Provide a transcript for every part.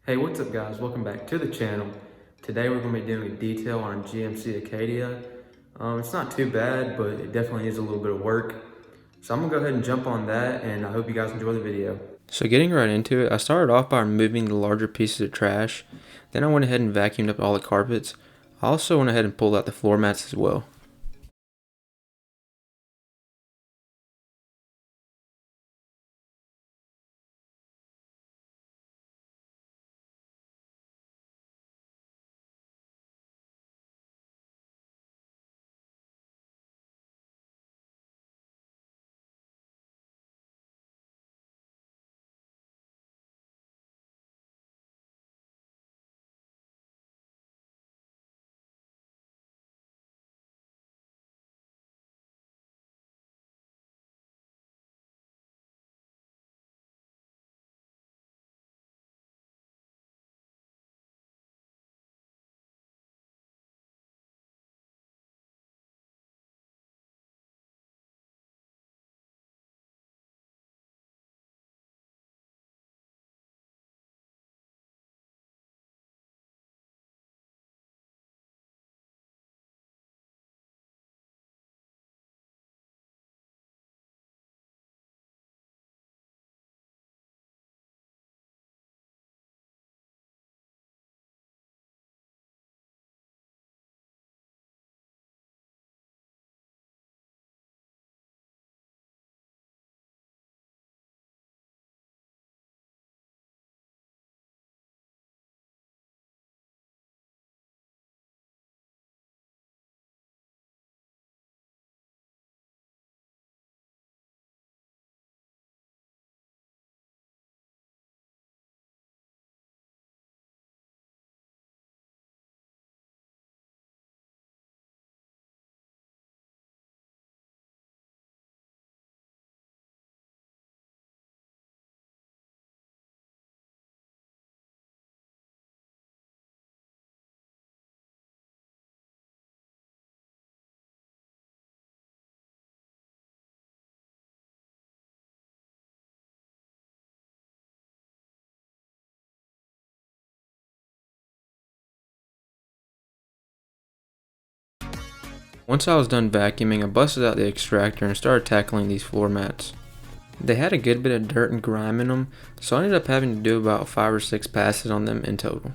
Hey, what's up guys? Welcome back to the channel. Today we're going to be doing a detail on GMC Acadia. It's not too bad, but it definitely is a little bit of work. So I'm going to go ahead and jump on that, and I hope you guys enjoy the video. So getting right into it, I started off by removing the larger pieces of trash. Then I went ahead and vacuumed up all the carpets. I also went ahead and pulled out the floor mats as well. Once I was done vacuuming, I busted out the extractor and started tackling these floor mats. They had a good bit of dirt and grime in them, so I ended up having to do about 5 or 6 passes on them in total.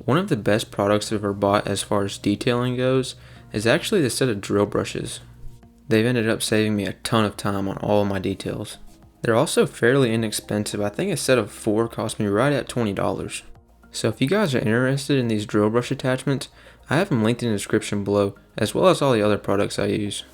One of the best products I've ever bought as far as detailing goes is actually the set of drill brushes. They've ended up saving me a ton of time on all of my details. They're also fairly inexpensive. I think a set of 4 cost me right at $20. So if you guys are interested in these drill brush attachments, I have them linked in the description below, as well as all the other products I use.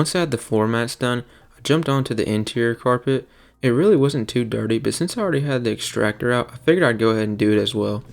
Once I had the floor mats done, I jumped onto the interior carpet. It really wasn't too dirty, but since I already had the extractor out, I figured I'd go ahead and do it as well.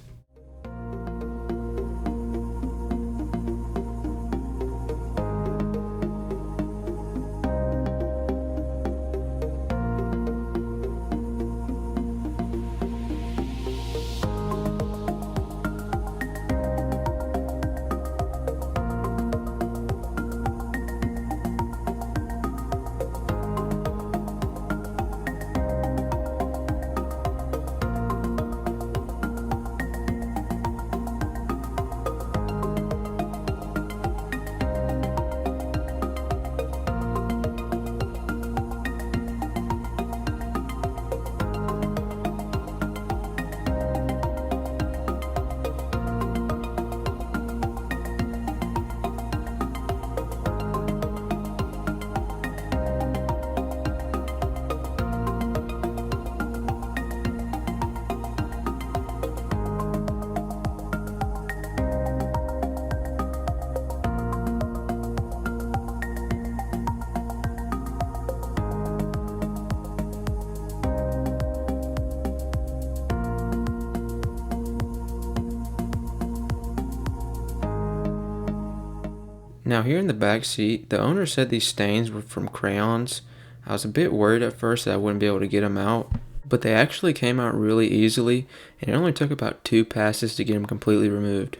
Now here in the back seat, the owner said these stains were from crayons. I was a bit worried at first that I wouldn't be able to get them out, but they actually came out really easily, and it only took about 2 passes to get them completely removed.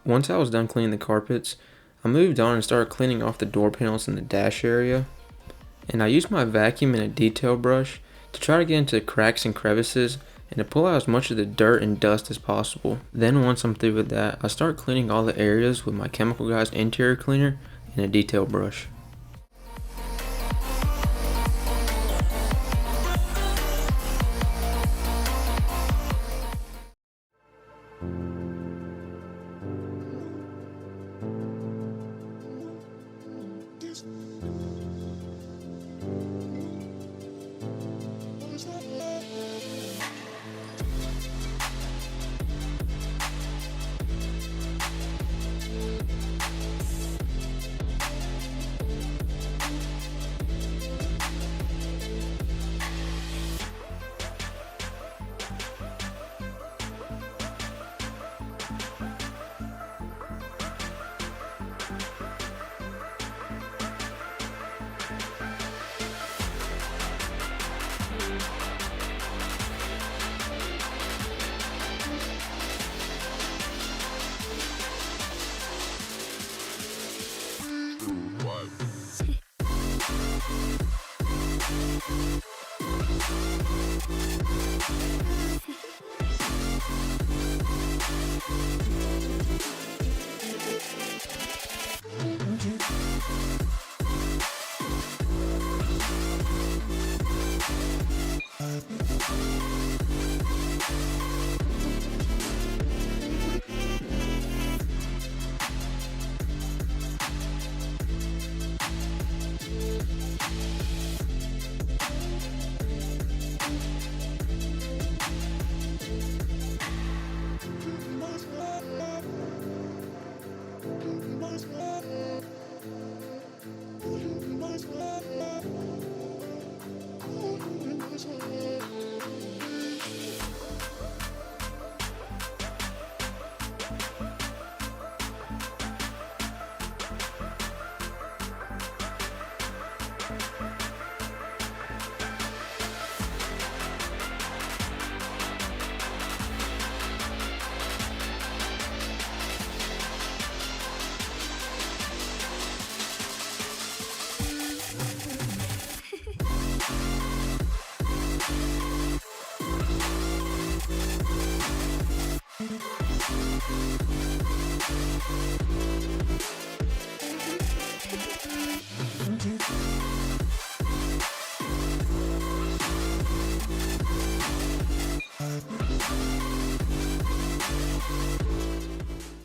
Once I was done cleaning the carpets, I moved on and started cleaning off the door panels in the dash area. And I used my vacuum and a detail brush to try to get into cracks and crevices and to pull out as much of the dirt and dust as possible. Then once I'm through with that, I start cleaning all the areas with my Chemical Guys interior cleaner and a detail brush.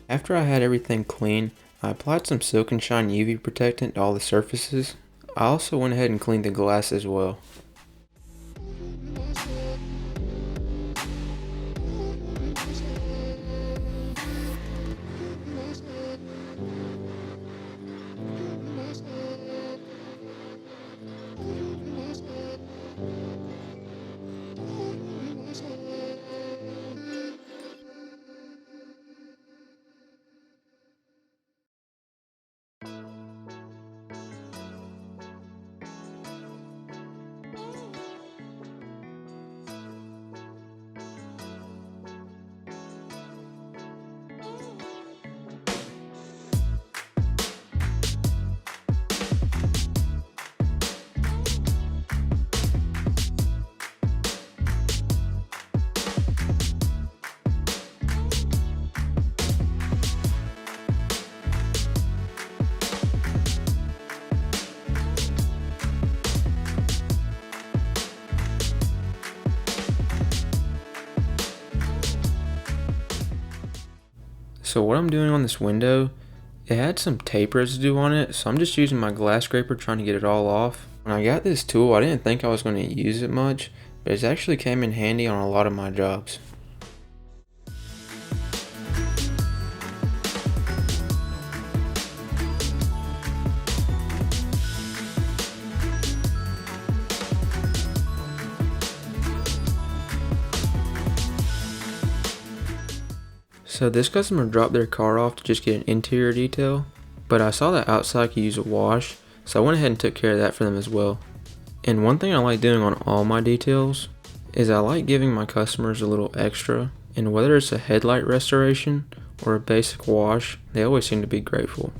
After I had everything clean, I applied some Silk and Shine UV protectant to all the surfaces. I also went ahead and cleaned the glass as well. So what I'm doing on this window, it had some tape residue on it, so I'm just using my glass scraper trying to get it all off. When I got this tool, I didn't think I was going to use it much, but it actually came in handy on a lot of my jobs. So this customer dropped their car off to just get an interior detail, but I saw that outside could use a wash, so I went ahead and took care of that for them as well. And one thing I like doing on all my details is I like giving my customers a little extra, and whether it's a headlight restoration or a basic wash, they always seem to be grateful.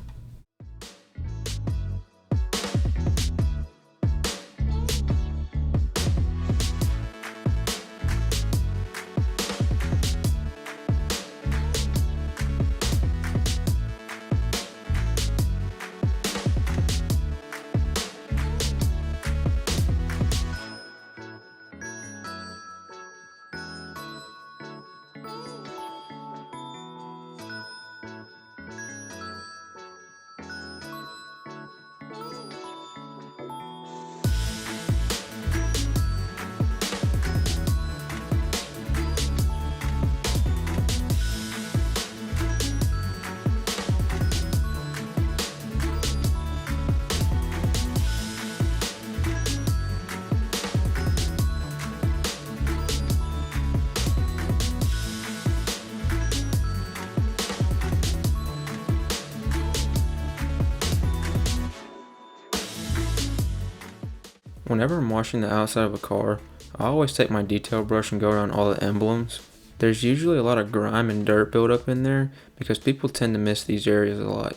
Whenever I'm washing the outside of a car, I always take my detail brush and go around all the emblems. There's usually a lot of grime and dirt built up in there because people tend to miss these areas a lot.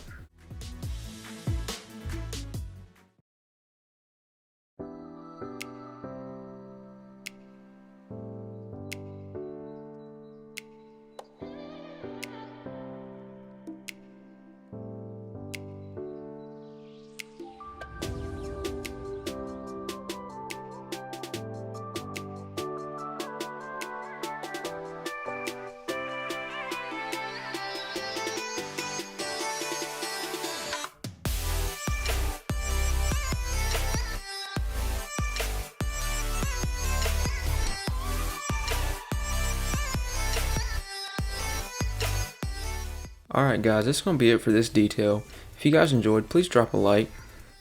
Alright guys, that's going to be it for this detail. If you guys enjoyed, please drop a like.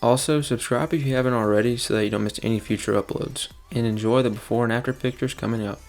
Also, subscribe if you haven't already so that you don't miss any future uploads. And enjoy the before and after pictures coming up.